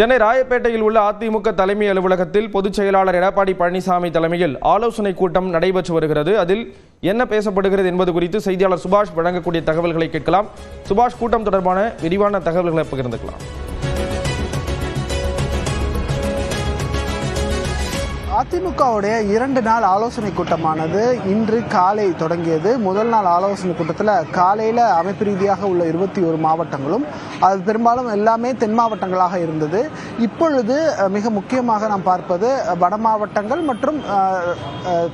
சென்னை ராயப்பேட்டையில் உள்ள அதிமுக தலைமை அலுவலகத்தில் பொதுச் செயலாளர் எடப்பாடி பழனிசாமி தலைமையில் ஆலோசனை கூட்டம் நடைபெற்று வருகிறது. அதில் என்ன பேசப்படுகிறது என்பது குறித்து செய்தியாளர் சுபாஷ் வழங்கக்கூடிய தகவல்களை கேட்கலாம். சுபாஷ், கூட்டம் தொடர்பான விரிவான தகவல்களை பகிர்ந்துக்கலாம். அதிமுகவுடைய 2 நாள் ஆலோசனை கூட்டமானது இன்று காலை தொடங்கியது. முதல் நாள் ஆலோசனை கூட்டத்தில் காலையில் அமைப்பு ரீதியாக உள்ள 21 மாவட்டங்களும் அது பெரும்பாலும் எல்லாமே தென் மாவட்டங்களாக இருந்தது. இப்பொழுது மிக முக்கியமாக நாம் பார்ப்பது வட மாவட்டங்கள் மற்றும்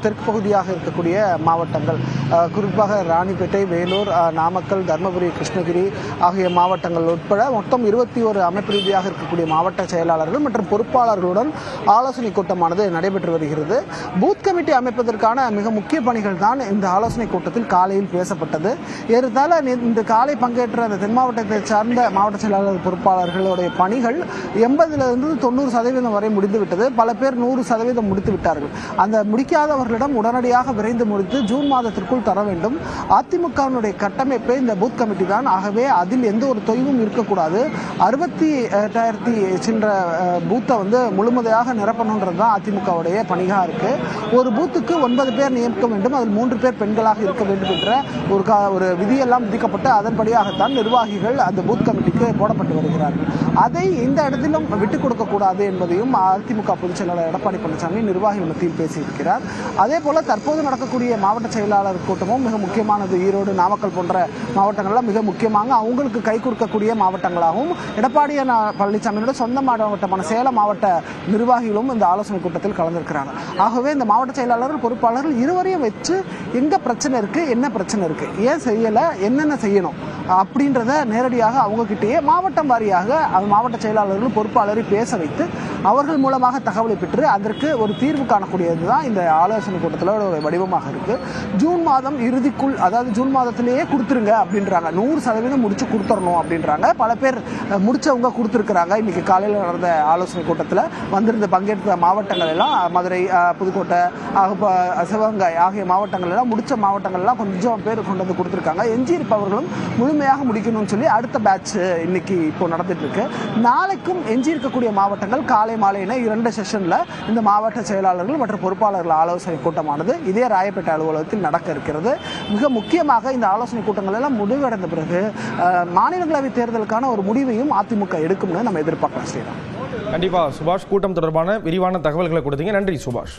தெற்கு பகுதியாக இருக்கக்கூடிய மாவட்டங்கள், குறிப்பாக ராணிப்பேட்டை, வேலூர், நாமக்கல், தர்மபுரி, கிருஷ்ணகிரி ஆகிய மாவட்டங்கள் உட்பட மொத்தம் 21 அமைப்பு ரீதியாக இருக்கக்கூடிய மாவட்ட செயலாளர்கள் மற்றும் பொறுப்பாளர்களுடன் ஆலோசனை கூட்டமானது நடைபெற்று வருகிறது. பூத் கமிட்டி அமைப்பதற்கான மிக முக்கிய பணிகள் தான் இந்த ஆலோசனை கூட்டத்தில் காலையில் பேசப்பட்டது. ஏறத்தாழ இந்த காலை பங்கேற்ற அந்த தென் மாவட்டத்தை சார்ந்த மாவட்ட செயலாளர் பொறுப்பாளர்களுடைய பணிகள் 80% 90% வரை முடிந்துவிட்டது. பல பேர் 100% முடித்து விட்டார்கள். அந்த முடிக்காதவர்களிடம் உடனடியாக விரைந்து முடித்து ஜூன் மாதத்திற்குள் தர வேண்டும். அதிமுகவினுடைய கட்டமைப்பே இந்த பூத் கமிட்டி தான். ஆகவே அதில் எந்த ஒரு தொய்வும் இருக்கக்கூடாது. 68,000 சின்ற பூத்தை முழுமையாக நிரப்பணுன்றது தான் அதிமுக பணிகா இருக்கு. ஒரு பூத்துக்கு 9 பேர் நியமிக்க வேண்டும், அதில் 3 பேர் பெண்களாக இருக்க வேண்டும் என்ற ஒரு விதியெல்லாம் விதிக்கப்பட்டு அதன்படியாகத்தான் நிர்வாகிகள் அந்த பூத் கமிட்டிக்கு போடப்பட்டு வருகிறார்கள். அதை இந்த இடத்திலும் விட்டுக் கொடுக்க கூடாது என்பதையும் அதிமுக பொதுச் செயலாளர் எடப்பாடி பழனிசாமி நிர்வாகிகள் மத்தியில் பேசியிருக்கிறார். அதே போல தற்போது நடக்கக்கூடிய மாவட்ட செயலாளர் கூட்டமும் மிக முக்கியமானது. ஈரோடு, நாமக்கல் போன்ற மாவட்டங்கள்லாம் மிக முக்கியமாக அவங்களுக்கு கை கொடுக்கக்கூடிய மாவட்டங்களாகவும் எடப்பாடி பழனிசாமியோட சொந்த மாவட்டமான சேலம் மாவட்ட நிர்வாகிகளும் இந்த ஆலோசனை கூட்டத்தில் கலந்திருக்கிறாங்க. ஆகவே இந்த மாவட்ட செயலாளர்கள் பொறுப்பாளர்கள் இருவரையும் வச்சு எங்க பிரச்சனை இருக்கு, என்ன பிரச்சனை இருக்கு, ஏன் செய்யல, என்னென்ன செய்யணும் அப்படின்றத நேரடியாக அவங்க கிட்டேயே மாவட்டம் வாரியாக மாவட்ட செயலாளர்கள் பொறுப்பாளரை பேச வைத்து அவர்கள் மூலமாக தகவலை பெற்று அதற்கு ஒரு தீர்வு காணக்கூடியது தான் இந்த ஆலோசனை கூட்டத்தில் ஒரு வடிவமாக இருக்கு. ஜூன் மாதம் இறுதிக்குள், அதாவது ஜூன் மாதத்திலேயே கொடுத்துருங்க அப்படின்றாங்க. 100% முடிச்சு கொடுத்துடணும் அப்படின்றாங்க. பல பேர் முடிச்சவங்க கொடுத்துருக்கிறாங்க. இன்னைக்கு காலையில் நடந்த ஆலோசனை கூட்டத்தில் வந்திருந்த பங்கேற்ற மாவட்டங்கள் எல்லாம் மதுரை, புதுக்கோட்டை, சிவகங்கை ஆகிய மாவட்டங்கள் எல்லாம் முடிச்ச மாவட்டங்கள் எல்லாம் கொஞ்சம் பேர் கொண்டு வந்து கொடுத்துருக்காங்க. எஞ்சியிருப்பவர்களும் முழுமையாக முடிக்கணும்னு சொல்லி அடுத்த பேட்ச் இன்னைக்கு இப்போ நடந்துட்டு இருக்கு. நாளைக்கும் எஞ்சி இருக்கக்கூடிய மாவட்டங்கள் காலை மாலையின 2 செஷன்ல இந்த மாவட்ட செயலாளர்கள் மற்றும் பொறுப்பாளர்கள் ஆலோசனை கூட்டமானது இதே ராயப்பேட்டை அலுவலகத்தில் நடக்க இருக்கிறது. மிக முக்கியமாக இந்த ஆலோசனை கூட்டங்கள் எல்லாம் முடிவடைந்த பிறகு மாநிலங்களவை தேர்தலுக்கான ஒரு முடிவையும் அதிமுக எடுக்கும்னு நம்ம எதிர்பார்க்கலாம். கண்டிப்பா சுபாஷ், கூட்டம் தொடர்பான விரிவான தகவல்களை கொடுத்தீங்க. நன்றி சுபாஷ்.